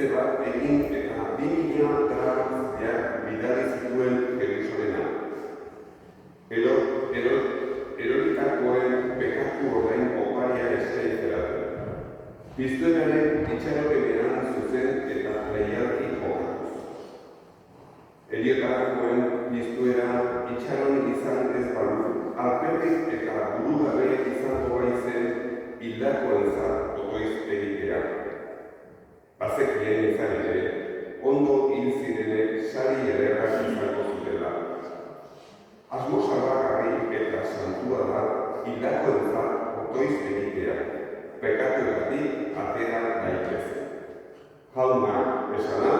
berritze bat egin eta 2000 grabazioak bidali zituen Jerusalema. Eroritakoen bekatu horrein oparia eskaintzeratzen. Piztuenaren itxaropenean zuzen eta leialki jokatuz. Heriotarakoen piztuera itxaron izan ez balu, alperrik eta burugabe izango baizen hildakoentzat otoiz egitea. Bazekien izan ere, ondo hil zirenek sari ederrak izango zutela. Asmo salbagarri eta santua da hildakoentzat otoiz egitea. Pekatuagatik atera daitezen. Jaunak esana?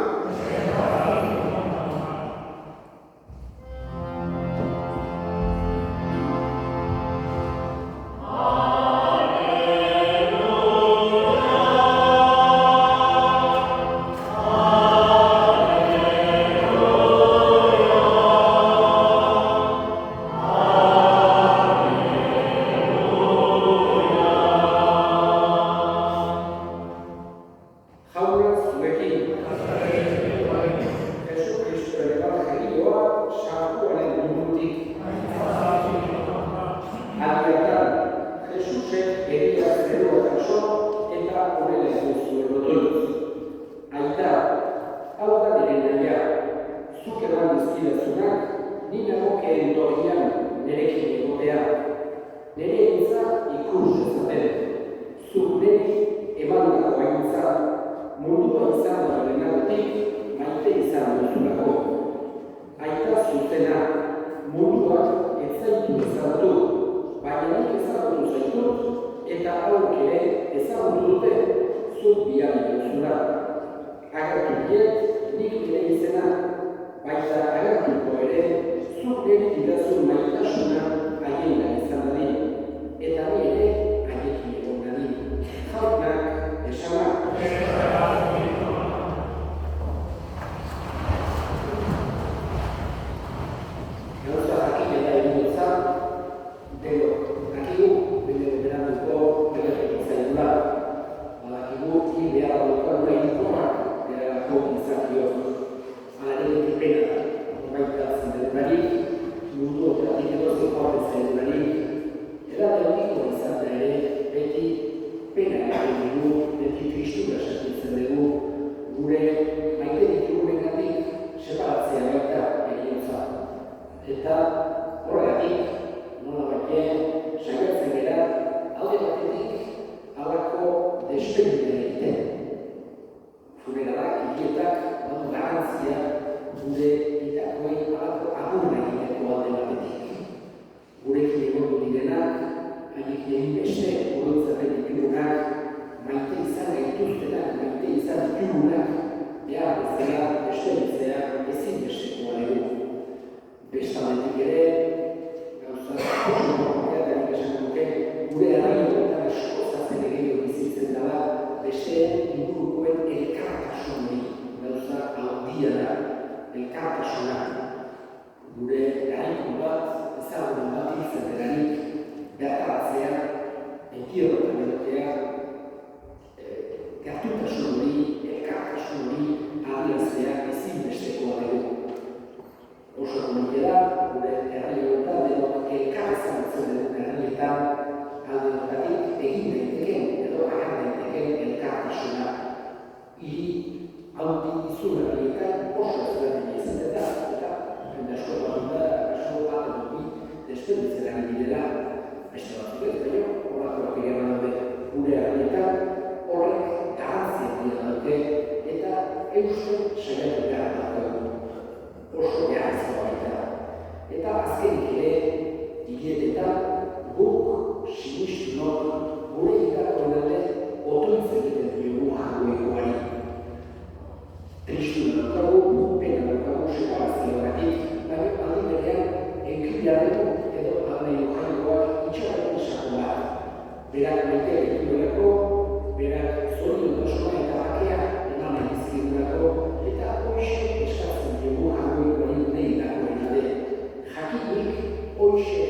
Hoxe,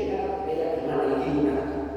berak eman egin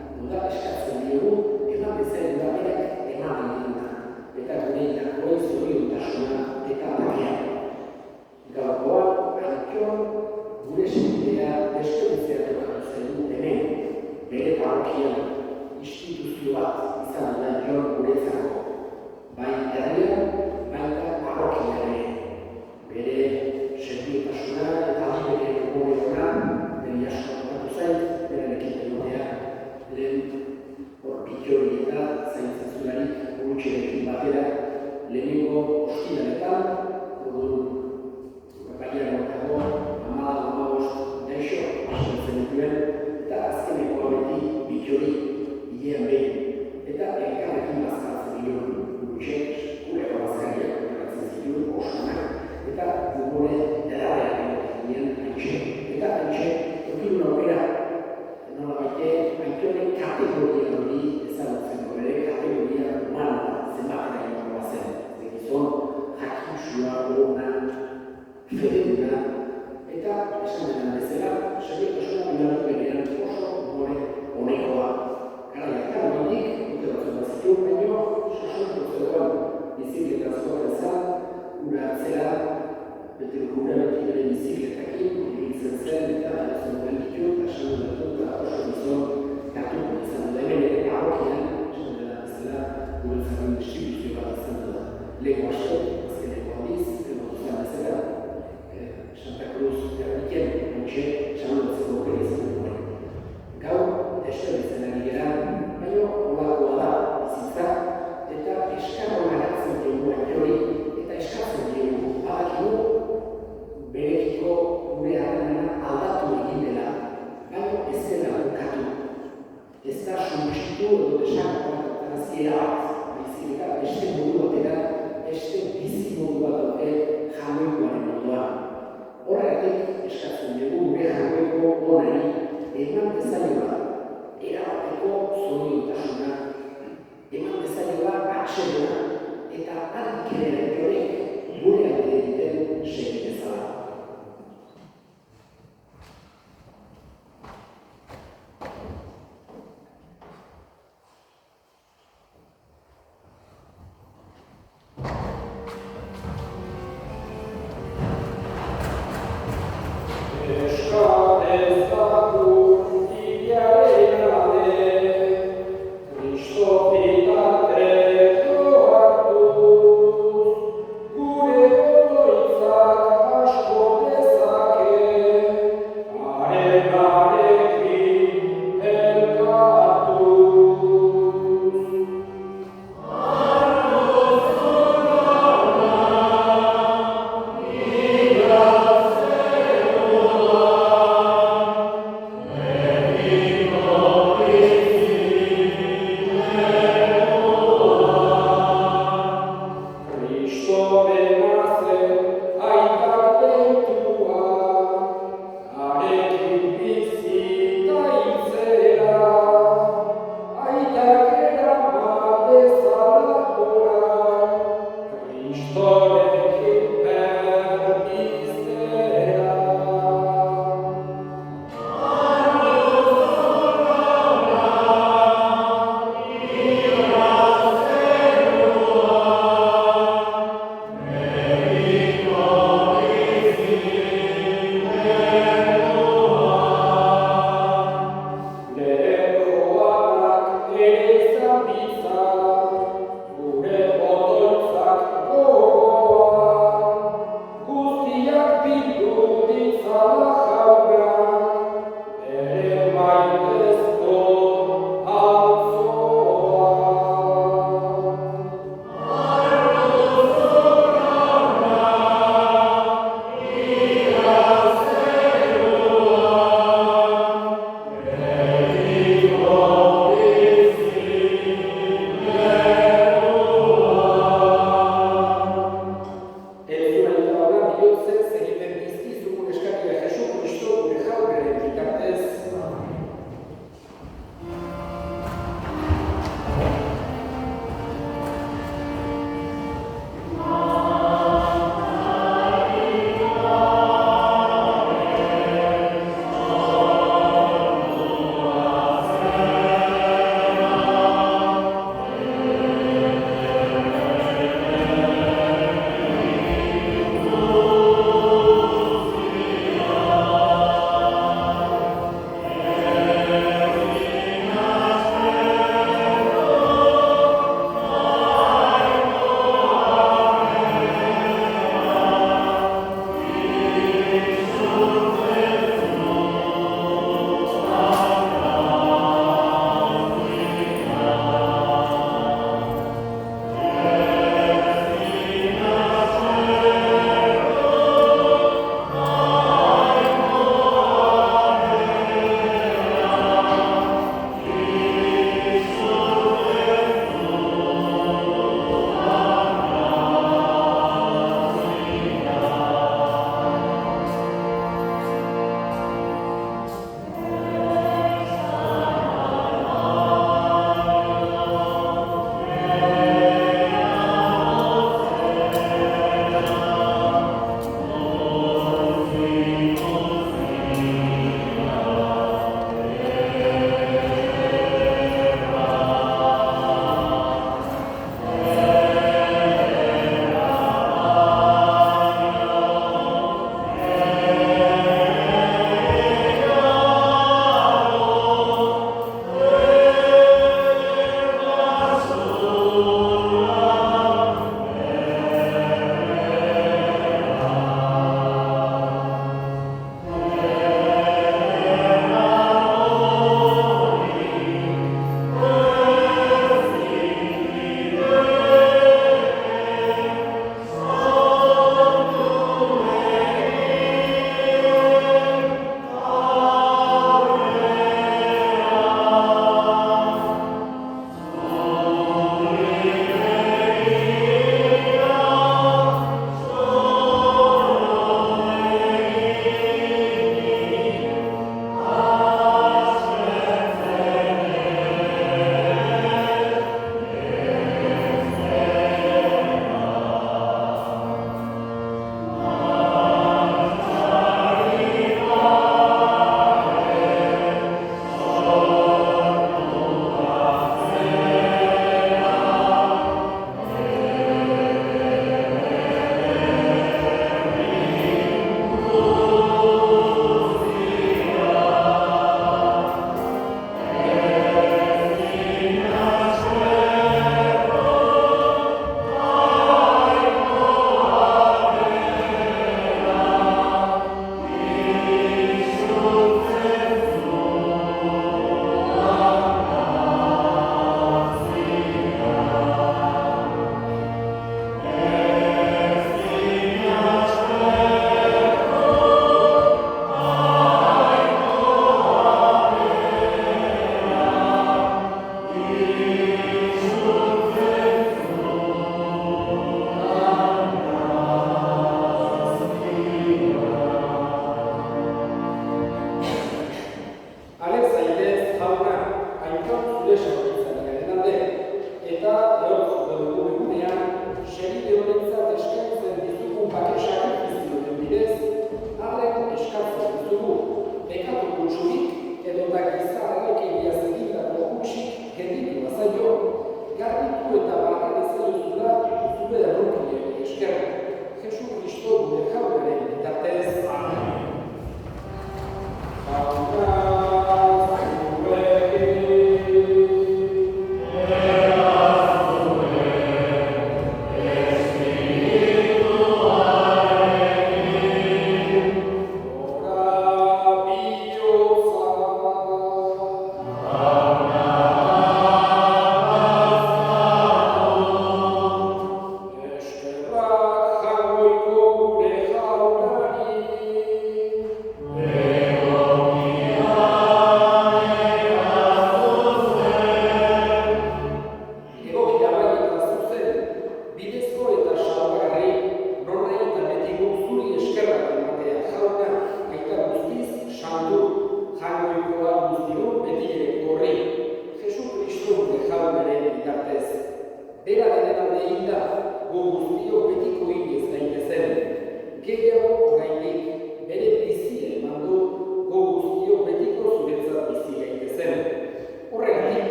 dira lehenengo ostiraletan, epailean dago, 14 gaixo asetzen dituen, eta azkeneko hauetik bitxori hilean behin. Eta elkarrekin bazkaratzen ginen gure bazkariak kontratzen zituen osunak, eta gure edarreak ginen haintxe. Eta haintxe, eukidun aukera, nola baite, haintxoren kategoria hori ezagutzeko bere kategoria humana zenbatera jokoa zen. Gizon, jakinsua, ona, fededuna, eta esan denan bezala, segurtasuna bilarik berean oso gore honekoa. Garaiakan hondik, dute batzuk bazitu, baino, sosuntu zegoen bizikletaz joaten zan, gure atzera, gure beti bere bizikletakin, ibiltzen zen, eta erazun duen ditu, eta esan dut eta oso bizon gartuko izan dut. Hemen ere parrokian, esan dela bezala, gure zaren distribuzio bat izan dut. Lego asko, azkeneko aldiz, emotuzen bezala, Santa Cruz erdiken, ontxe, esan dut zegoen izan dut. Gau, esteritzen ari gara, baina olakoa da bizitza, eta eskarro garatzen dugu hori, eta eskatzen dugu badakigu berekiko gure harremana aldatu egin dela, baina ez dela bukatu. Ez da suntsitu edo desako tarazkiera bat, baizik eta beste modu batera, beste bizi modu bat dute jamoikoaren moduan. Horregatik eskatzen dugu gure jamoiko onari eman bezaioa, erabateko zoriotasuna, eman bezaioa atsedena, eta ardik ere horrek gure alde egiten segi bezala. Gure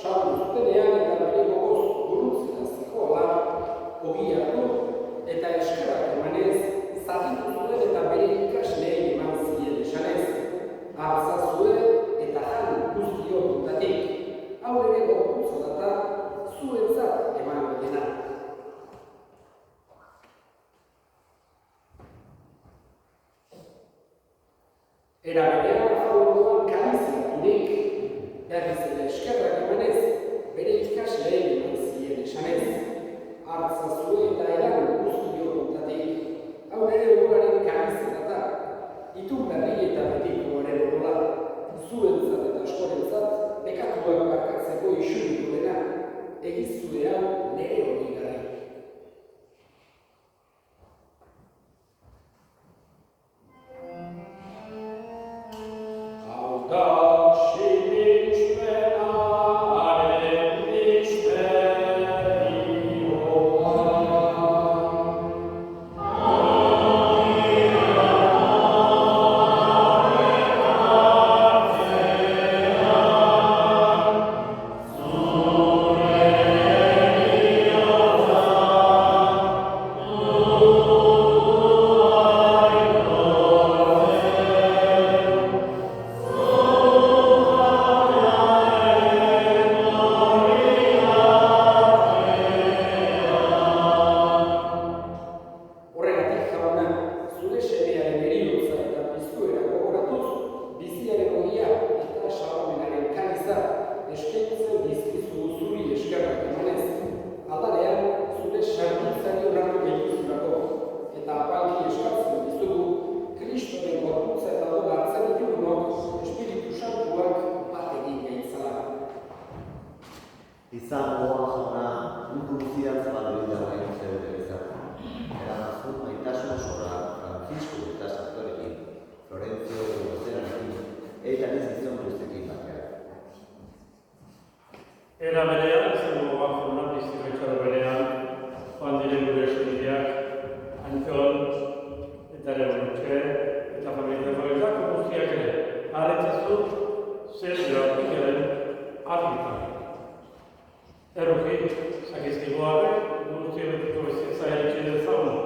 saldu zutenean eta bere gogoz gurutzera zikola, ogi hartu eta eskerrak emanez, zatitu zuen eta bere ikasleei eman zien esanez, hartzazue eta jan guztiok hau ere gorputza da zuentzat emango dena. Era berean jaurduan kaliziaturik, berriz ere eskerrak emanez, bere ikasleei eman zien esanez, hartzazue eta eran guztiok hau ere ogoraren kalizia itun berri eta betikoaren odola, zuentzat eta askorentzat, bekatuak barkatzeko isuriko dena, egizue hau nire hori gara. Era berean, zengo batzuna, bizitza berean, joan diren gure eskubideak, Antxon, eta ere Borutxe, eta familia familiako guztiak ere, aretzazu, zer joatik ere, argitan. Erruki, sakizkigoarek, guzti betiko bizitza eritxe dezagun,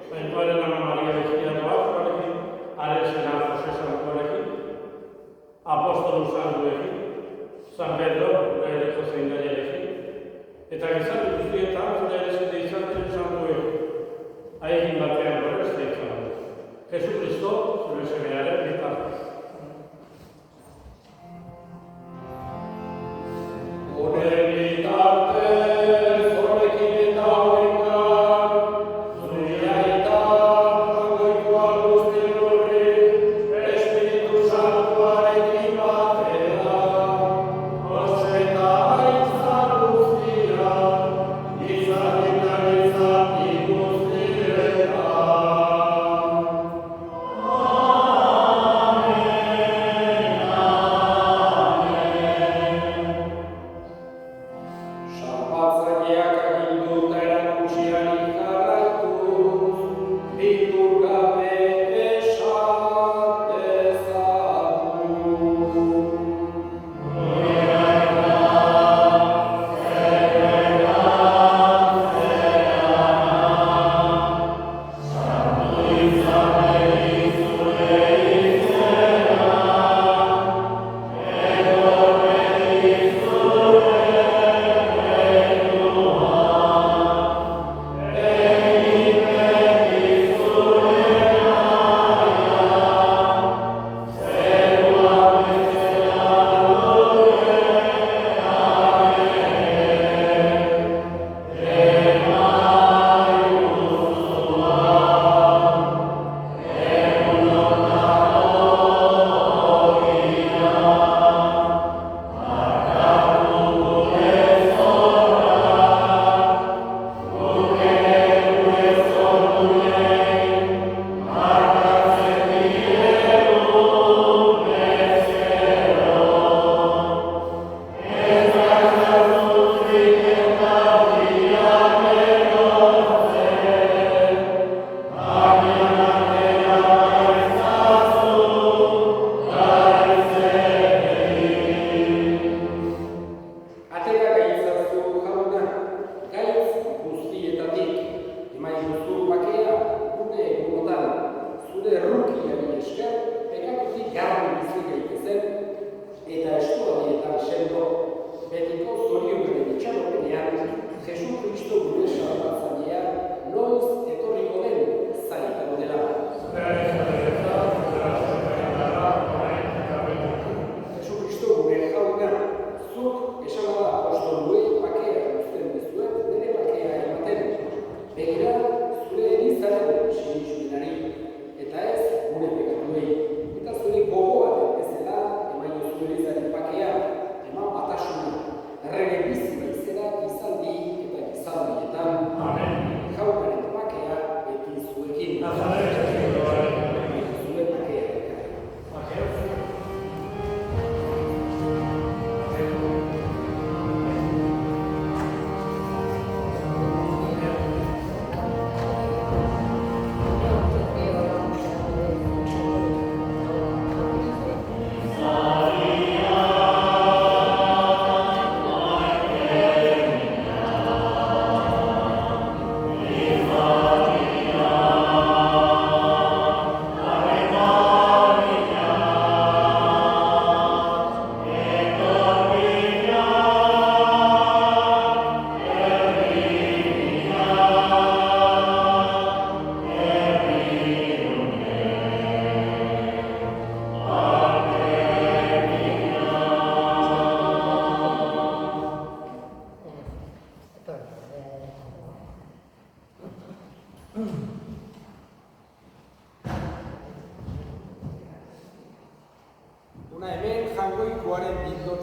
Bentuaren ama Maria Bezkiatu Azkoarekin, Aresena Jose Santuarekin, Apostolu Santuekin, San Pedro, gure ereko zein gaiarekin, eta gizarte guztietan zure ere izan zen santuek, haiekin batean gure ez da izan. Jesucristo, zure semearen bitartez. Gure bitartez, horrekin eta horrengan, zure aita, jangoikoa guztien horri, Espiritu Santuarekin batera.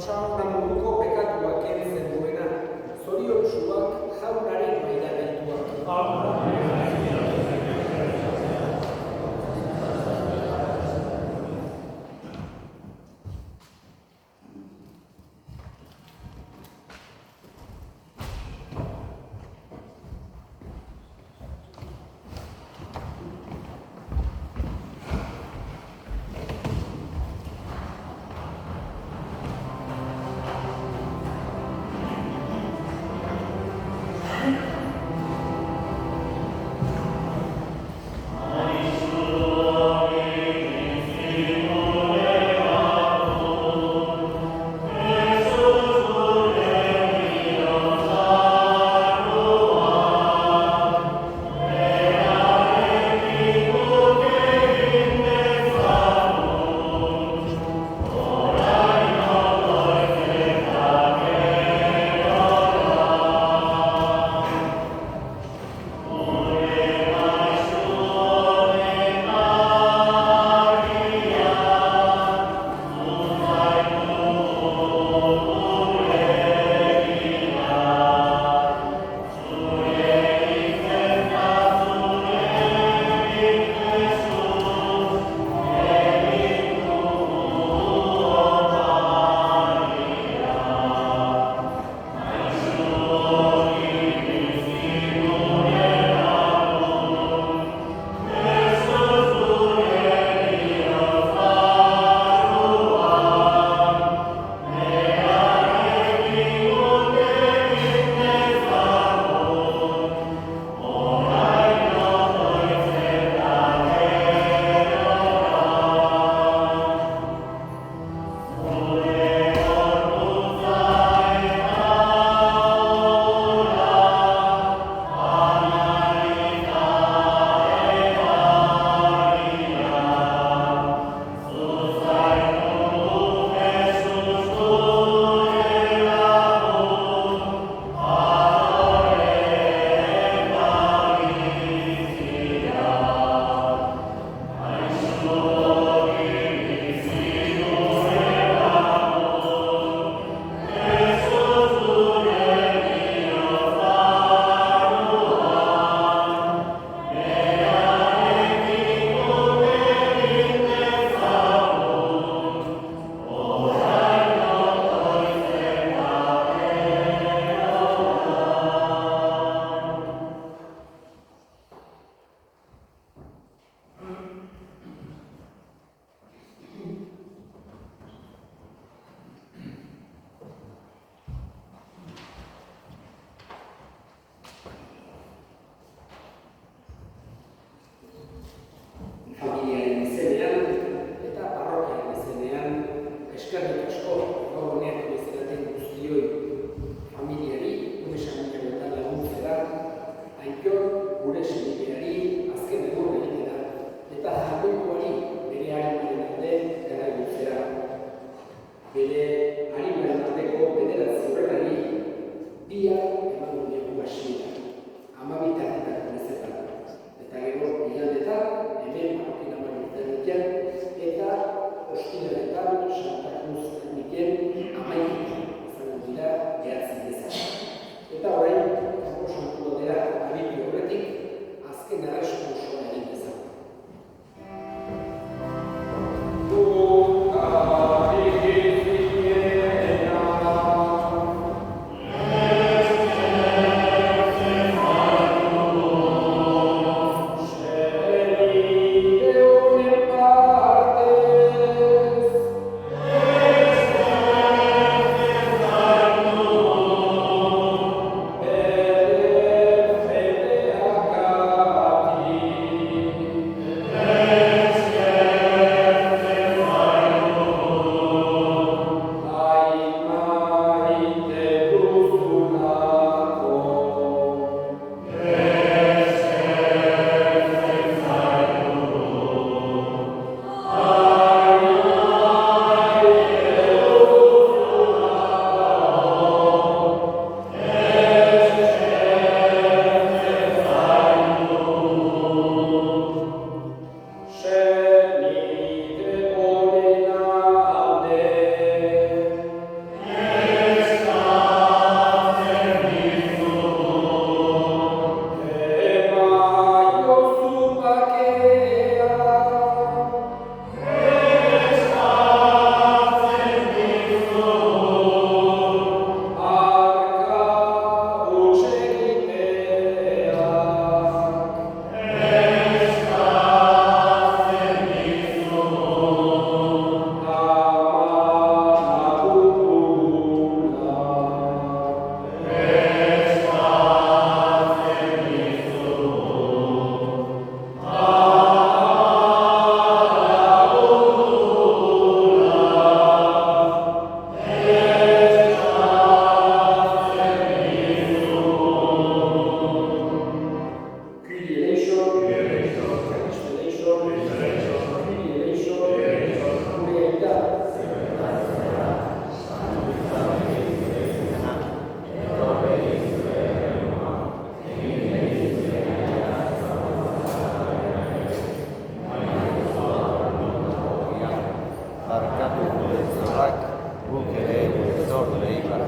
Osauna munduko pekatuak kentzen duena, zoriontsuak jaunaren mailamentuak.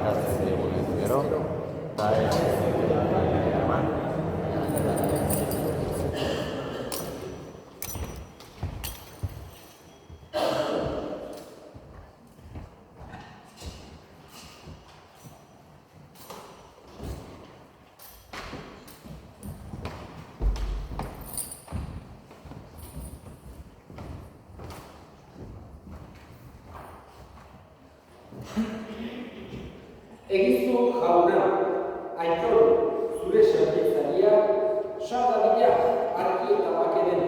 ekartzen digunez gero, eta ez eman. Egizu jauna, Aitor, zure zerbitzaria, sarda dira, argi eta bakeren